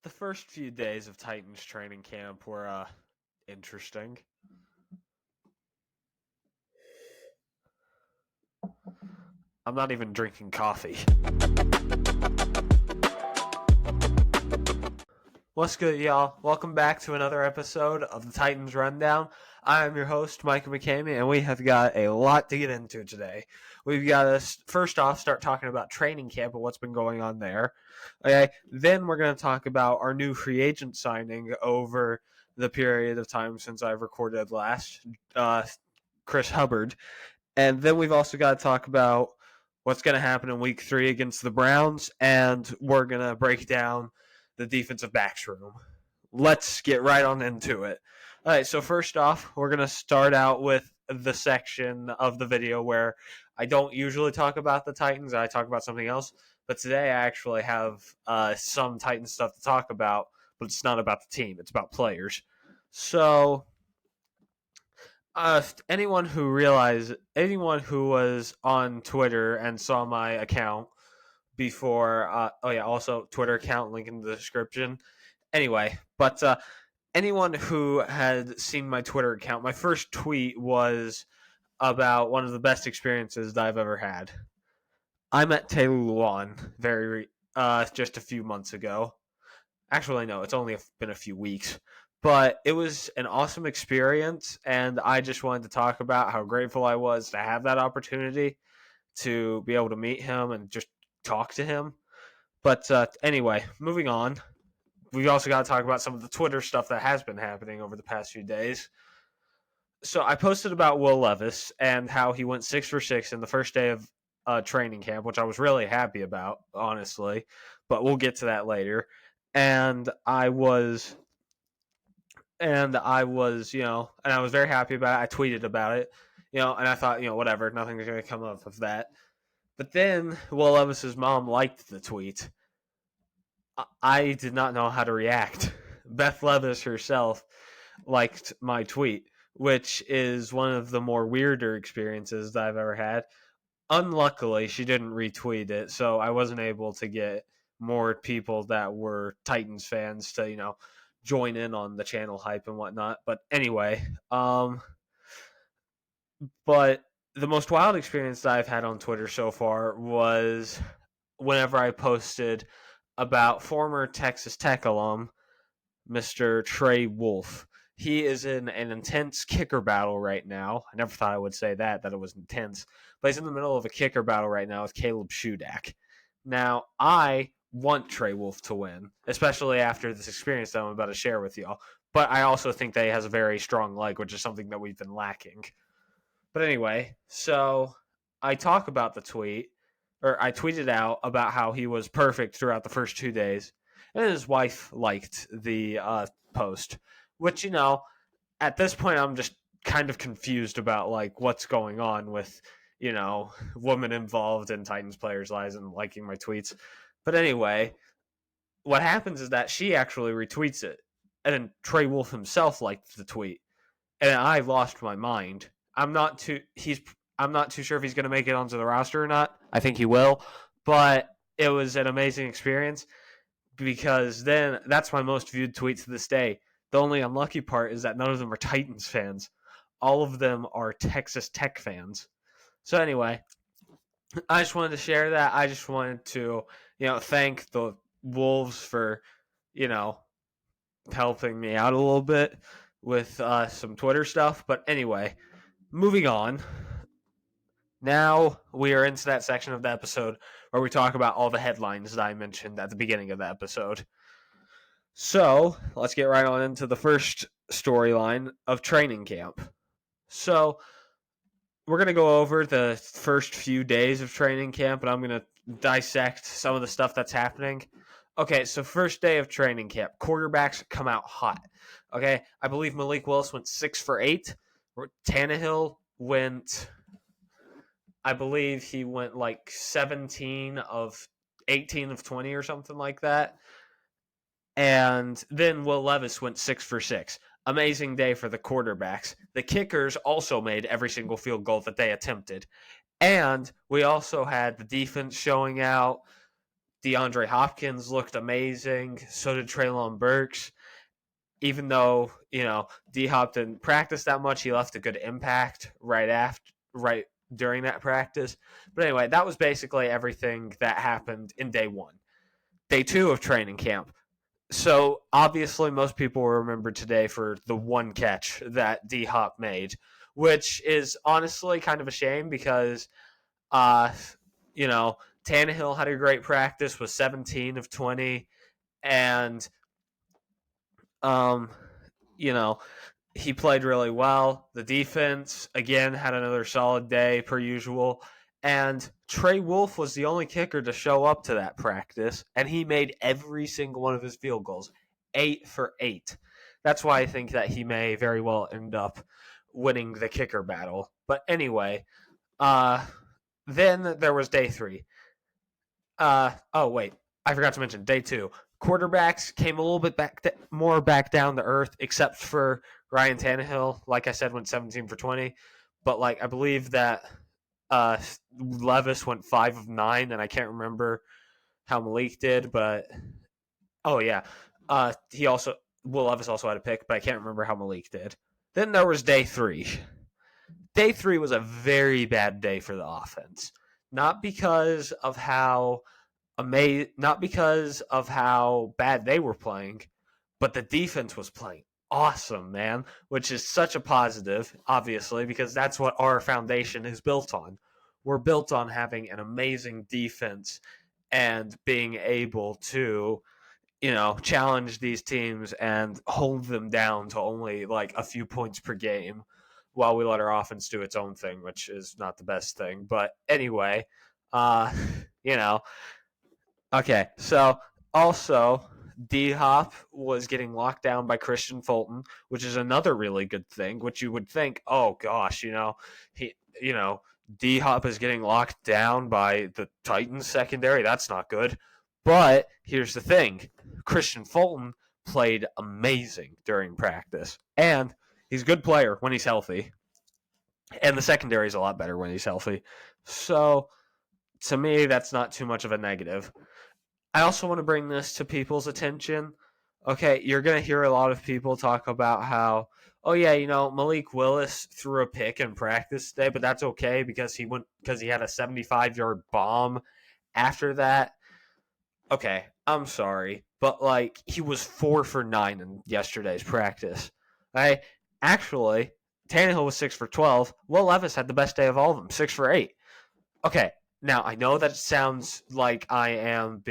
The first few days of Titans training camp were interesting. I'm not even drinking coffee. What's good, y'all? Welcome back to another episode of the Titans Rundown. I am your host, Micah McCamey, and we have got a lot to get into today. We've got to, first off, start talking about training camp and what's been going on there. Okay, then we're going to talk about our new free agent signing over the period of time since I've recorded last, Chris Hubbard. And then we've also got to talk about what's going to happen in week 3 against the Browns, and we're going to break down the defensive backs room. Let's get right on into it. All right, so first off, we're going to start out with the section of the video where I don't usually talk about the Titans. I talk about something else. But today I actually have some Titans stuff to talk about, but it's not about the team. It's about players. So anyone who was on Twitter and saw my account before, also Twitter account, link in the description. Anyway, but anyone who had seen my Twitter account, my first tweet was about one of the best experiences that I've ever had. I met Taylor Lewan just a few months ago. Actually, no, it's only been a few weeks. But it was an awesome experience, and I just wanted to talk about how grateful I was to have that opportunity to be able to meet him and just talk to him. But anyway, moving on. We've also got to talk about some of the Twitter stuff that has been happening over the past few days. So I posted about Will Levis and how he went 6 for 6 in the first day of training camp, which I was really happy about, honestly. But we'll get to that later. And I was very happy about it. I tweeted about it, and I thought, whatever, nothing's going to come up of that. But then Will Levis's mom liked the tweet. I did not know how to react. Beth Levis herself liked my tweet, which is one of the more weirder experiences that I've ever had. Unluckily, she didn't retweet it, so I wasn't able to get more people that were Titans fans to, join in on the channel hype and whatnot. But anyway, but the most wild experience that I've had on Twitter so far was whenever I posted about former Texas Tech alum, Mr. Trey Wolff. He is in an intense kicker battle right now. I never thought I would say that it was intense. But he's in the middle of a kicker battle right now with Caleb Shudak. Now, I want Trey Wolff to win, especially after this experience that I'm about to share with y'all. But I also think that he has a very strong leg, which is something that we've been lacking. But anyway, so I talk about the tweet, or I tweeted out about how he was perfect throughout the first 2 days, and his wife liked the post, which, at this point I'm just kind of confused about, what's going on with, women involved in Titans players' lives and liking my tweets. But anyway, what happens is that she actually retweets it, and then Trey Wolff himself liked the tweet, and I lost my mind. I'm not too sure if he's going to make it onto the roster or not. I think he will, but it was an amazing experience because then that's my most viewed tweet to this day. The only unlucky part is that none of them are Titans fans. All of them are Texas Tech fans. So anyway, I just wanted to share that. I just wanted to, thank the Wolves for, helping me out a little bit with some Twitter stuff. But anyway, moving on. Now we are into that section of the episode where we talk about all the headlines that I mentioned at the beginning of the episode. So let's get right on into the first storyline of training camp. So we're going to go over the first few days of training camp, and I'm going to dissect some of the stuff that's happening. Okay, so first day of training camp, quarterbacks come out hot. Okay, I believe Malik Willis went 6 for 8. Tannehill went, I believe he went 17 of 18 of 20 or something like that. And then Will Levis went 6 for 6. Amazing day for the quarterbacks. The kickers also made every single field goal that they attempted. And we also had the defense showing out. DeAndre Hopkins looked amazing. So did Treylon Burks. Even though, D-Hop didn't practice that much, he left a good impact right during that practice. But anyway, that was basically everything that happened in day one. Day two of training camp. So obviously most people will remember today for the one catch that D-Hop made, which is honestly kind of a shame because, Tannehill had a great practice, was 17 of 20, and um, he played really well. The defense, again, had another solid day per usual. And Trey Wolf was the only kicker to show up to that practice, and he made every single one of his field goals, 8 for 8. That's why I think that he may very well end up winning the kicker battle. But anyway, then there was day 3. I forgot to mention day 2. Quarterbacks came a little bit more back down to earth, except for Ryan Tannehill. Like I said, went 17 for 20. But I believe that Levis went 5 of 9, and I can't remember how Malik did. But Will Levis also had a pick, but I can't remember how Malik did. Then there was day 3. Day 3 was a very bad day for the offense, not because of how bad they were playing, but the defense was playing awesome, man, which is such a positive, obviously, because that's what our foundation is built on. We're built on having an amazing defense and being able to, challenge these teams and hold them down to only a few points per game while we let our offense do its own thing, which is not the best thing. But anyway, okay, so also D-Hop was getting locked down by Christian Fulton, which is another really good thing, which you would think, oh gosh, D-Hop is getting locked down by the Titans secondary. That's not good. But here's the thing. Christian Fulton played amazing during practice, and he's a good player when he's healthy. And the secondary is a lot better when he's healthy. So, to me, that's not too much of a negative. I also want to bring this to people's attention. Okay, you're going to hear a lot of people talk about how, Malik Willis threw a pick in practice today, but that's okay because he had a 75-yard bomb after that. Okay, I'm sorry, but he was 4 for 9 in yesterday's practice. Okay, actually, Tannehill was 6 for 12. Will Levis had the best day of all of them, 6 for 8. Okay, now I know that it sounds like I'm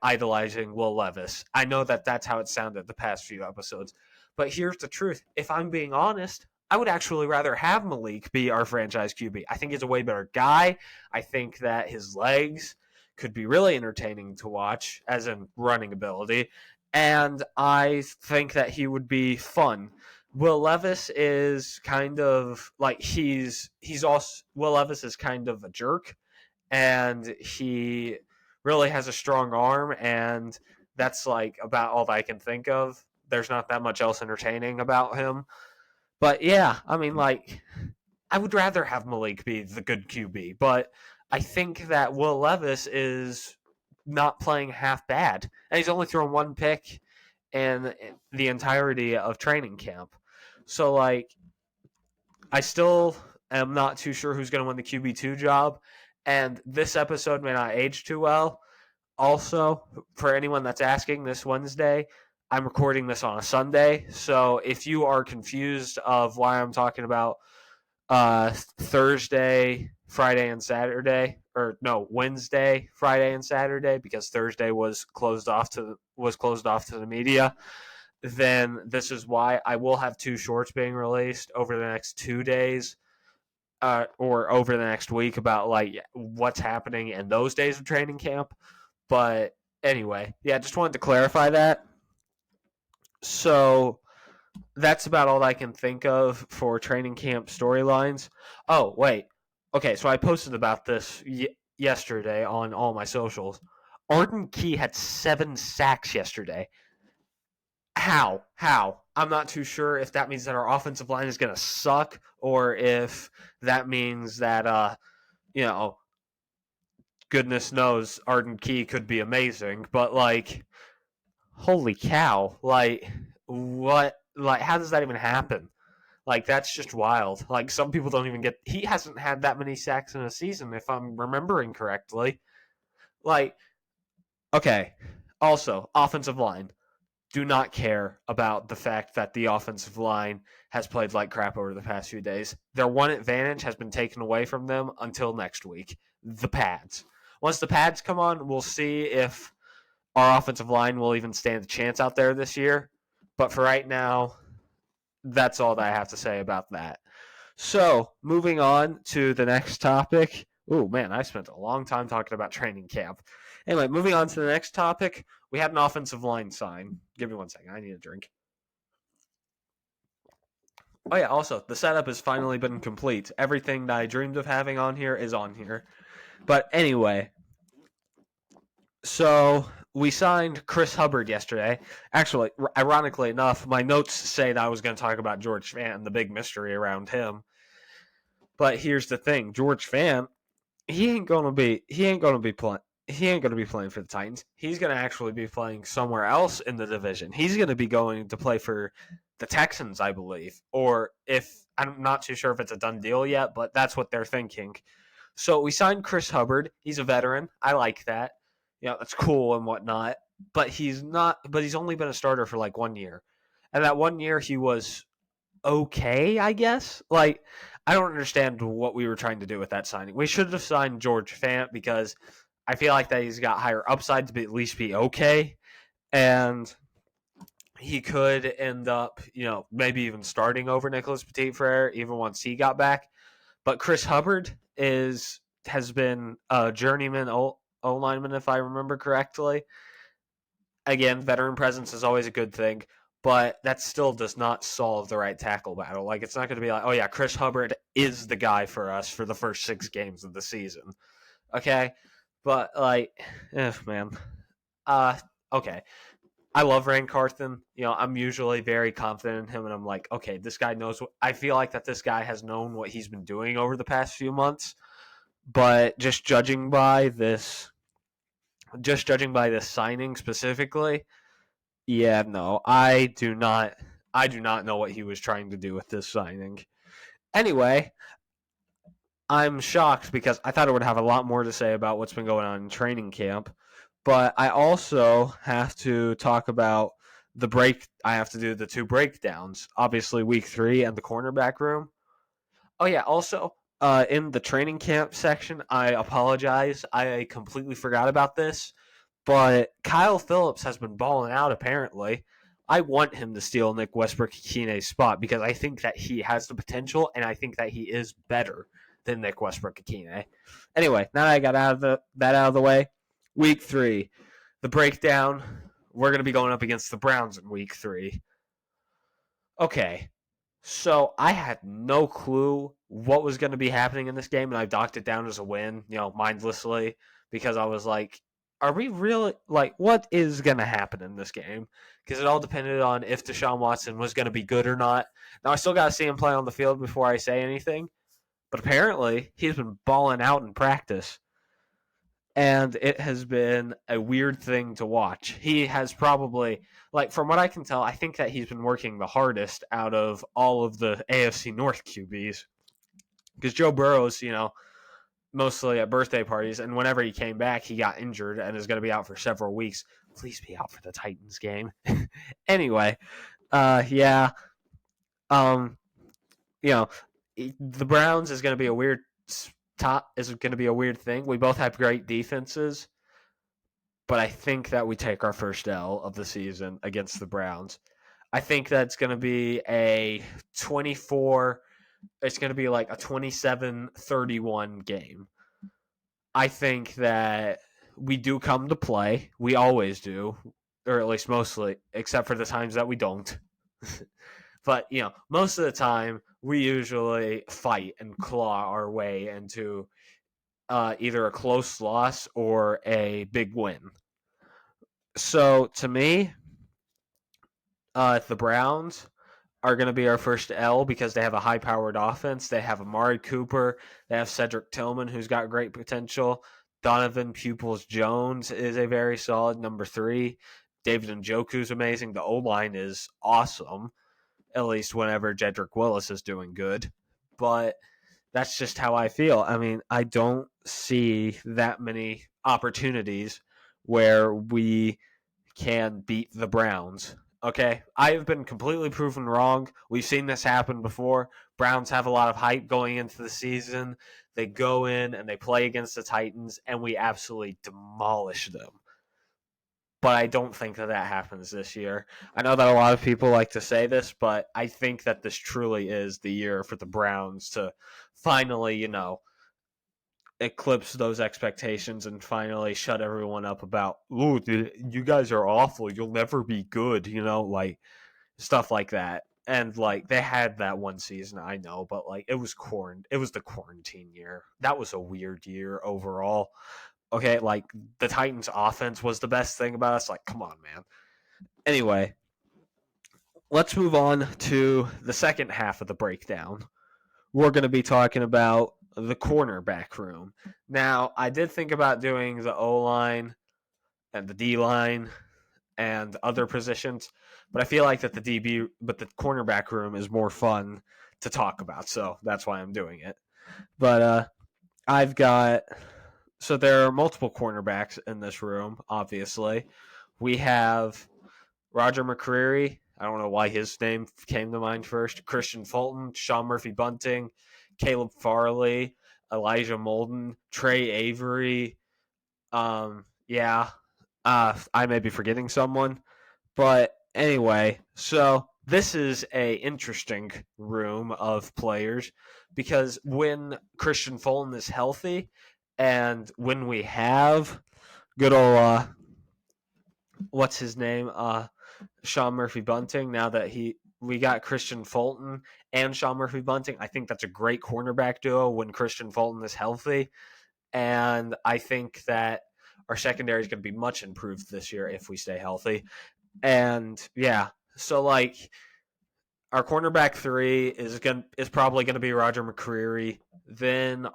idolizing Will Levis. I know that that's how it sounded the past few episodes. But here's the truth. If I'm being honest, I would actually rather have Malik be our franchise QB. I think he's a way better guy. I think that his legs could be really entertaining to watch, as in running ability. And I think that he would be fun. Will Levis is kind of Will Levis is kind of a jerk, and he really has a strong arm, and that's about all that I can think of. There's not that much else entertaining about him. But yeah, I mean, I would rather have Malik be the good QB, but I think that Will Levis is not playing half bad, and he's only thrown one pick in the entirety of training camp. So, I still am not too sure who's going to win the QB2 job, and this episode may not age too well. Also, for anyone that's asking, this Wednesday, I'm recording this on a Sunday, so if you are confused of why I'm talking about Thursday, Friday, and Saturday, or no, Wednesday, Friday, and Saturday, because Thursday was closed off to the media, then this is why. I will have 2 shorts being released over the next 2 days, or over the next week about what's happening in those days of training camp. But anyway, yeah, just wanted to clarify that. So that's about all I can think of for training camp storylines. Oh, wait. Okay, so I posted about this yesterday on all my socials. Arden Key had 7 sacks yesterday. How? I'm not too sure if that means that our offensive line is going to suck or if that means that, goodness knows Arden Key could be amazing, but like, holy cow, like, what, like, how does that even happen? Like, that's just wild. Like, some people don't even get, he hasn't had that many sacks in a season, if I'm remembering correctly. Like, okay, also, offensive line. Do not care about the fact that the offensive line has played like crap over the past few days. Their one advantage has been taken away from them until next week. The pads. Once the pads come on, we'll see if our offensive line will even stand a chance out there this year. But for right now, that's all that I have to say about that. So, moving on to the next topic. Oh, man, I spent a long time talking about training camp. Anyway, moving on to the next topic. We had an offensive line sign. Give me 1 second. I need a drink. Oh, yeah, also, the setup has finally been complete. Everything that I dreamed of having on here is on here. But anyway, so we signed Chris Hubbard yesterday. Actually, ironically enough, my notes say that I was going to talk about George Fant and the big mystery around him. But here's the thing, George Fant, he ain't gonna be playing for the Titans. He's gonna actually be playing somewhere else in the division. He's gonna be going to play for the Texans, I believe. Or if I'm not too sure if it's a done deal yet, but that's what they're thinking. So we signed Chris Hubbard. He's a veteran. I like that. You know, that's cool and whatnot. But he's only been a starter for like 1 year. And that 1 year he was okay, I guess. Like, I don't understand what we were trying to do with that signing. We should have signed George Fant because I feel like that he's got higher upside to at least be okay. And he could end up, maybe even starting over Nicholas Petit-Frere even once he got back. But Chris Hubbard has been a journeyman O-lineman, if I remember correctly. Again, veteran presence is always a good thing, but that still does not solve the right tackle battle. Like, it's not going to be like, oh yeah, Chris Hubbard is the guy for us for the first 6 games of the season. Okay? But, like, man. Okay. I love Rand Carthen. I'm usually very confident in him, and I'm like, okay, this guy knows what. I feel like that this guy has known what he's been doing over the past few months. But just judging by this signing specifically, yeah, no, I do not know what he was trying to do with this signing. Anyway, I'm shocked because I thought I would have a lot more to say about what's been going on in training camp, but I also have to talk about I have to do the 2 breakdowns. Obviously, week 3 and the cornerback room. Oh yeah, also, in the training camp section, I apologize. I completely forgot about this. But Kyle Phillips has been balling out, apparently. I want him to steal Nick Westbrook-Ikhino's spot because I think that he has the potential, and I think that he is better than Nick Westbrook-Ikhine. Anyway, now that I got that out of the way, week 3, the breakdown. We're going to be going up against the Browns in week 3. Okay, so I had no clue what was going to be happening in this game, and I docked it down as a win, mindlessly, because I was like, are we really, like, what is going to happen in this game? Because it all depended on if Deshaun Watson was going to be good or not. Now, I still got to see him play on the field before I say anything, but apparently he's been balling out in practice, and it has been a weird thing to watch. He has probably, like, from what I can tell, I think that he's been working the hardest out of all of the AFC North QBs. Because Joe Burrow's, mostly at birthday parties, and whenever he came back, he got injured and is going to be out for several weeks. Please be out for the Titans game. Anyway, yeah. The Browns is going to be a weird thing. We both have great defenses, but I think that we take our first L of the season against the Browns. I think that's going to be a 24. It's going to be like a 27-31 game. I think that we do come to play. We always do, or at least mostly, except for the times that we don't. But, most of the time, we usually fight and claw our way into either a close loss or a big win. So, to me, the Browns are going to be our first L because they have a high-powered offense. They have Amari Cooper. They have Cedric Tillman, who's got great potential. Donovan Peoples-Jones is a very solid number 3. David Njoku's amazing. The O-line is awesome, at least whenever Jedrick Willis is doing good. But that's just how I feel. I mean, I don't see that many opportunities where we can beat the Browns. Okay, I have been completely proven wrong. We've seen this happen before. Browns have a lot of hype going into the season. They go in and they play against the Titans, and we absolutely demolish them. But I don't think that happens this year. I know that a lot of people like to say this, but I think that this truly is the year for the Browns to finally, eclipse those expectations and finally shut everyone up about, ooh, you guys are awful. You'll never be good, like stuff like that. And like they had that one season, I know, but like it was the quarantine year. That was a weird year overall. Okay, like the Titans offense was the best thing about us. Like, come on, man. Anyway, let's move on to the second half of the breakdown. We're going to be talking about the cornerback room. Now, I did think about doing the O-line and the D-line and other positions, but I feel like that the cornerback room is more fun to talk about, so that's why I'm doing it. But so there are multiple cornerbacks in this room, obviously. We have Roger McCreary. I don't know why his name came to mind first. Christian Fulton, Sean Murphy-Bunting, Caleb Farley, Elijah Molden, Trey Avery. I may be forgetting someone. But anyway, so this is a interesting room of players because when Christian Fulton is healthy and when we have good old what's his name? Sean Murphy-Bunting, now that we got Christian Fulton and Sean Murphy-Bunting, I think that's a great cornerback duo when Christian Fulton is healthy. And I think that our secondary is going to be much improved this year if we stay healthy. And yeah, so like our cornerback 3 is probably going to be Roger McCreary. Then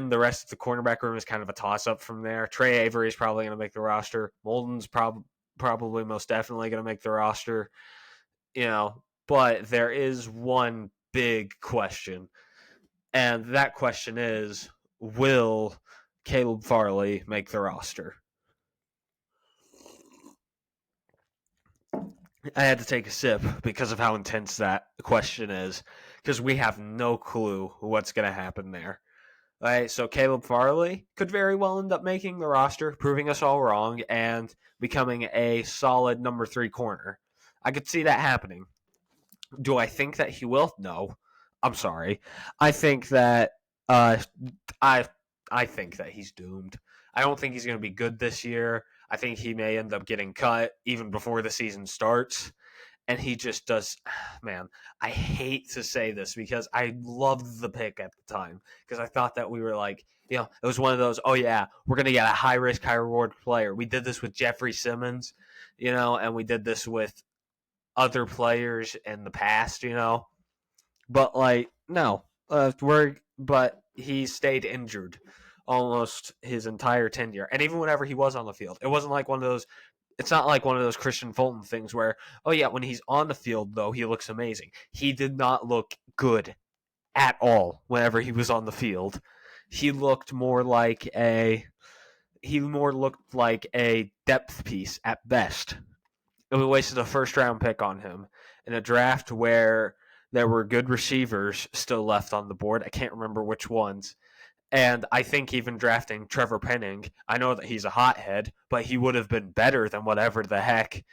the rest of the cornerback room is kind of a toss-up from there. Trey Avery is probably going to make the roster. Molden's probably most definitely going to make the roster. But there is one big question, and that question is, will Caleb Farley make the roster? I had to take a sip because of how intense that question is, because we have no clue what's going to happen there. All right, so Caleb Farley could very well end up making the roster, proving us all wrong, and becoming a solid number 3 corner. I could see that happening. Do I think that he will? No. I'm sorry. I think that I think that he's doomed. I don't think he's going to be good this year. I think he may end up getting cut even before the season starts. And he just does, man, I hate to say this because I loved the pick at the time because I thought that we were like, it was one of those, oh yeah, we're going to get a high risk, high reward player. We did this with Jeffrey Simmons, and we did this with other players in the past, but like, no, but he stayed injured almost his entire tenure. And even whenever he was on the field, it wasn't like one of those, it's not like one of those Christian Fulton things where, oh yeah, when he's on the field though, he looks amazing. He did not look good at all whenever he was on the field. He looked more like a depth piece at best. And we wasted a first round pick on him in a draft where there were good receivers still left on the board. I can't remember which ones. And I think even drafting Trevor Penning, I know that he's a hothead, but he would have been better than whatever the heck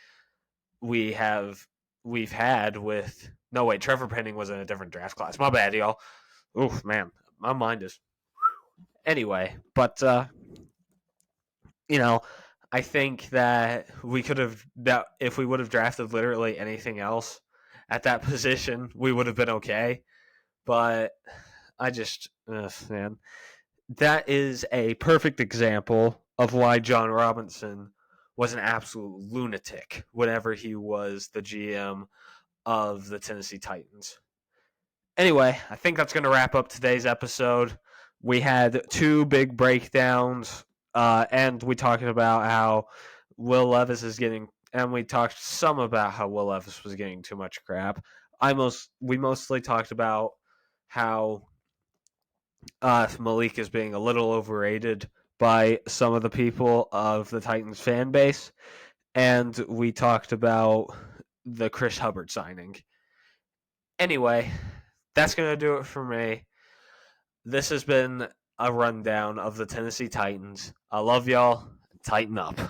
we've had with. No, wait, Trevor Penning was in a different draft class. My bad, y'all. Oof, man, my mind is. Anyway, but I think that if we would have drafted literally anything else at that position, we would have been okay. But man, that is a perfect example of why John Robinson was an absolute lunatic whenever he was the GM of the Tennessee Titans. Anyway, I think that's going to wrap up today's episode. We had two big breakdowns, and we talked about how Will Levis is getting, and we talked some about how Will Levis was getting too much crap. We mostly talked about how Malik is being a little overrated by some of the people of the Titans fan base, and we talked about the Chris Hubbard signing. Anyway, that's going to do it for me. This has been a rundown of the Tennessee Titans. I love y'all. Tighten up.